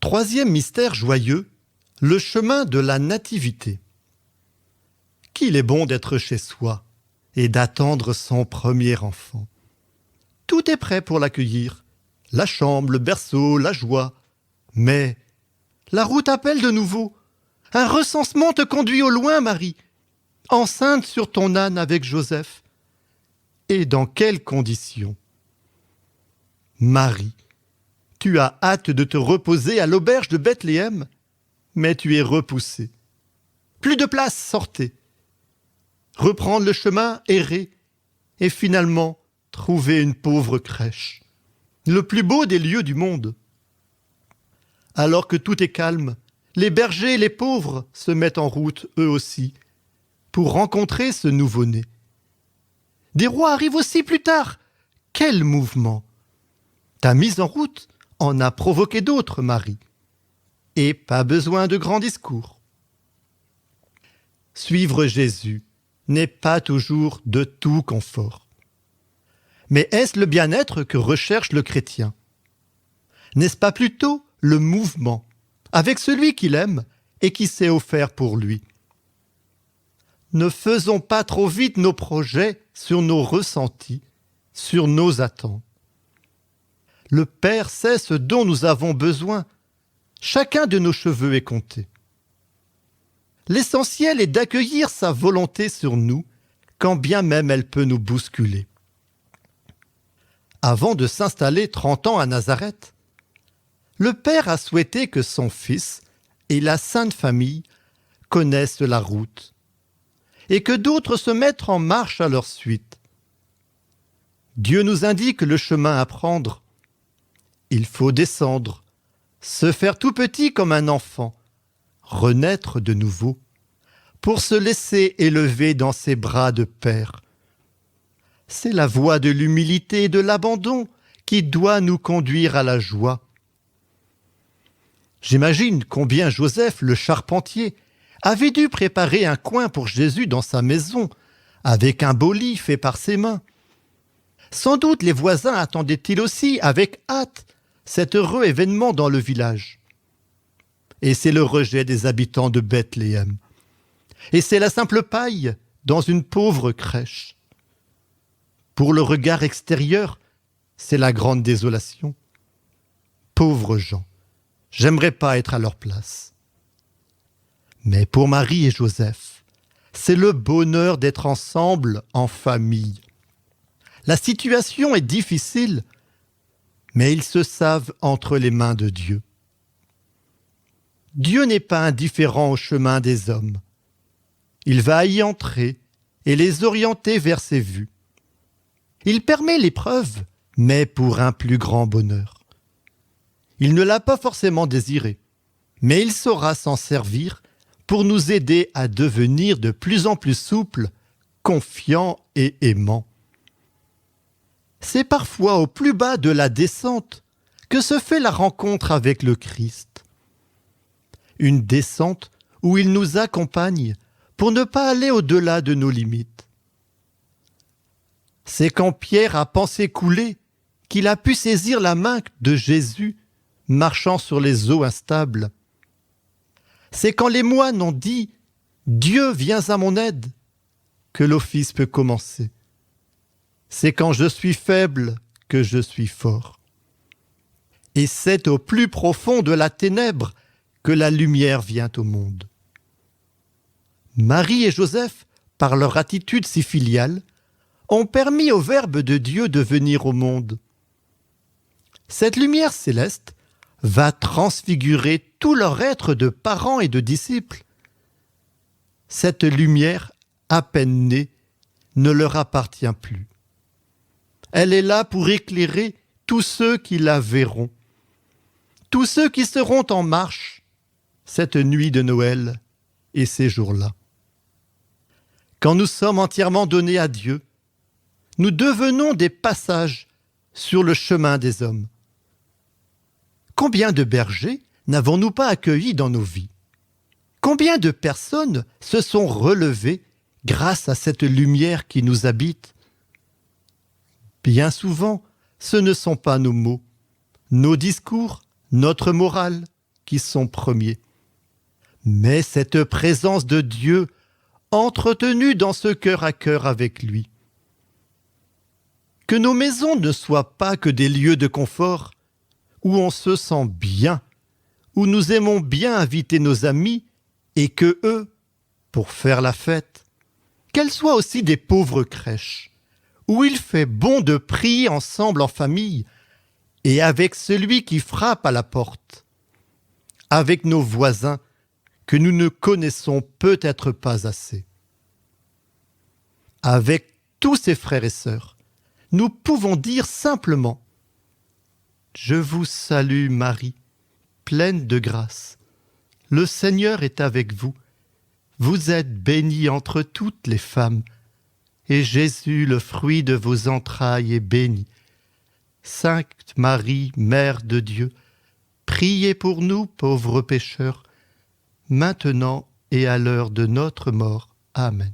Troisième mystère joyeux, le chemin de la nativité. Qu'il est bon d'être chez soi et d'attendre son premier enfant. Tout est prêt pour l'accueillir, la chambre, le berceau, la joie. Mais la route appelle de nouveau. Un recensement te conduit au loin, Marie, enceinte sur ton âne avec Joseph. Et dans quelles conditions? Marie, tu as hâte de te reposer à l'auberge de Bethléem, mais tu es repoussée. Plus de place, sortez. Reprendre le chemin, errer, et finalement trouver une pauvre crèche, le plus beau des lieux du monde. Alors que tout est calme, les bergers et les pauvres se mettent en route, eux aussi, pour rencontrer ce nouveau-né. Des rois arrivent aussi plus tard. Quel mouvement! Ta mise en route en a provoqué d'autres, Marie. Et pas besoin de grands discours. Suivre Jésus n'est pas toujours de tout confort. Mais est-ce le bien-être que recherche le chrétien? N'est-ce pas plutôt le mouvement avec celui qu'il aime et qui s'est offert pour lui? Ne faisons pas trop vite nos projets sur nos ressentis, sur nos attentes. Le Père sait ce dont nous avons besoin. Chacun de nos cheveux est compté. L'essentiel est d'accueillir sa volonté sur nous, quand bien même elle peut nous bousculer. Avant de s'installer 30 ans à Nazareth, le Père a souhaité que son Fils et la Sainte Famille connaissent la route et que d'autres se mettent en marche à leur suite. Dieu nous indique le chemin à prendre. Il faut descendre, se faire tout petit comme un enfant, renaître de nouveau, pour se laisser élever dans ses bras de Père. C'est la voie de l'humilité et de l'abandon qui doit nous conduire à la joie. J'imagine combien Joseph, le charpentier, avait dû préparer un coin pour Jésus dans sa maison, avec un beau lit fait par ses mains. Sans doute les voisins attendaient-ils aussi, avec hâte, cet heureux événement dans le village. Et c'est le rejet des habitants de Bethléem. Et c'est la simple paille dans une pauvre crèche. Pour le regard extérieur, c'est la grande désolation. Pauvres gens, j'aimerais pas être à leur place. Mais pour Marie et Joseph, c'est le bonheur d'être ensemble en famille. La situation est difficile, mais ils se savent entre les mains de Dieu. Dieu n'est pas indifférent au chemin des hommes. Il va y entrer et les orienter vers ses vues. Il permet l'épreuve, mais pour un plus grand bonheur. Il ne l'a pas forcément désiré, mais il saura s'en servir pour nous aider à devenir de plus en plus souples, confiants et aimants. C'est parfois au plus bas de la descente que se fait la rencontre avec le Christ. Une descente où il nous accompagne pour ne pas aller au-delà de nos limites. C'est quand Pierre a pensé couler qu'il a pu saisir la main de Jésus marchant sur les eaux instables. C'est quand les moines ont dit « Dieu, viens à mon aide » que l'office peut commencer. C'est quand je suis faible que je suis fort. Et c'est au plus profond de la ténèbre que la lumière vient au monde. Marie et Joseph, par leur attitude si filiale, ont permis au Verbe de Dieu de venir au monde. Cette lumière céleste va transfigurer tout leur être de parents et de disciples. Cette lumière, à peine née, ne leur appartient plus. Elle est là pour éclairer tous ceux qui la verront, tous ceux qui seront en marche cette nuit de Noël et ces jours-là. Quand nous sommes entièrement donnés à Dieu, nous devenons des passages sur le chemin des hommes. Combien de bergers n'avons-nous pas accueillis dans nos vies? Combien de personnes se sont relevées grâce à cette lumière qui nous habite? Bien souvent, ce ne sont pas nos mots, nos discours, notre morale qui sont premiers. Mais cette présence de Dieu entretenue dans ce cœur à cœur avec lui. Que nos maisons ne soient pas que des lieux de confort où on se sent bien, où nous aimons bien inviter nos amis et que eux, pour faire la fête, qu'elles soient aussi des pauvres crèches, où il fait bon de prier ensemble en famille et avec celui qui frappe à la porte, avec nos voisins que nous ne connaissons peut-être pas assez. Avec tous ces frères et sœurs, nous pouvons dire simplement « Je vous salue Marie, pleine de grâce. Le Seigneur est avec vous. Vous êtes bénie entre toutes les femmes, et Jésus, le fruit de vos entrailles, est béni. Sainte Marie, Mère de Dieu, priez pour nous, pauvres pécheurs, maintenant et à l'heure de notre mort. Amen. »